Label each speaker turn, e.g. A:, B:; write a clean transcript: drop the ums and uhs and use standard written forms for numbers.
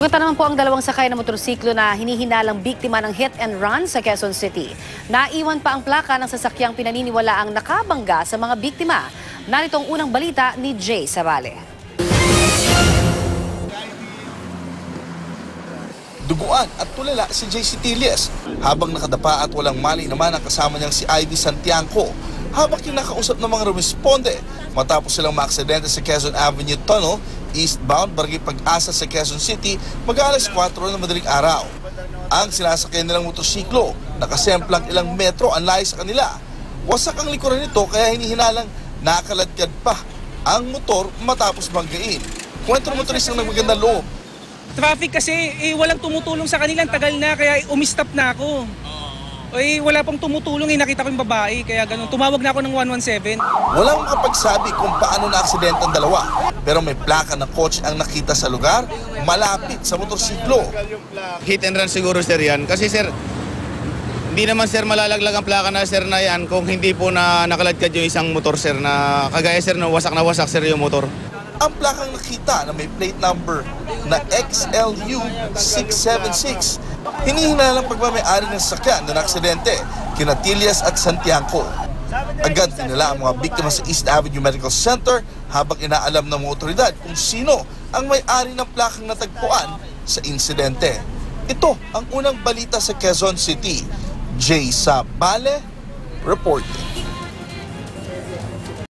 A: Kwenta naman po ang dalawang sakay na motorsiklo na hinihinalang biktima ng hit and run sa Quezon City. Naiwan pa ang plaka ng sasakyang pinaniniwalaang nakabangga sa mga biktima. Narito ang unang balita ni Jay Sabale.
B: Duguan at tulala si JC Tilles habang nakadapa at walang mali naman ang kasama niyang si Ivy Santiago habang kinakausap ng mga responde matapos silang maaksidente sa Quezon Avenue Tunnel eastbound Barangay Pag-asa sa Quezon City mag-alas 4 ng madaling araw. Ang sinasakyan nilang motorsiklo nakasemplang ilang metro ang layo sa kanila. Wasak ang likuran nito kaya hinihinalang nakaladkad pa ang motor matapos banggain. Kwento ng motoristang nagmagandang loob.
C: Traffic kasi, walang tumutulong sa kanila, tagal na, kaya umistop na ako. Wala pang tumutulong, nakita ko yung babae, kaya ganun. Tumawag na ako ng 117.
B: Walang makapagsabi kung paano na-aksidente ang dalawa. Pero may plaka ng kotse ang nakita sa lugar, malapit sa motorsiklo.
D: Hit and run siguro sir yan. Kasi sir, hindi naman sir malalaglag ang plaka na sir na yan kung hindi po na nakaladkad yung isang motor sir na kagaya sir na wasak sir yung motor.
B: Ang plakang nakita na may plate number na XLU 676. Hinihinalang pagmamayari ng sasakyan na aksidente kina Tilles at Santiago. Agad dinala ang mga biktima sa East Avenue Medical Center habang inaalam ng mga otoridad kung sino ang may-ari ng plakang natagpuan sa insidente. Ito ang unang balita sa Quezon City. Jay Sabale, reporting.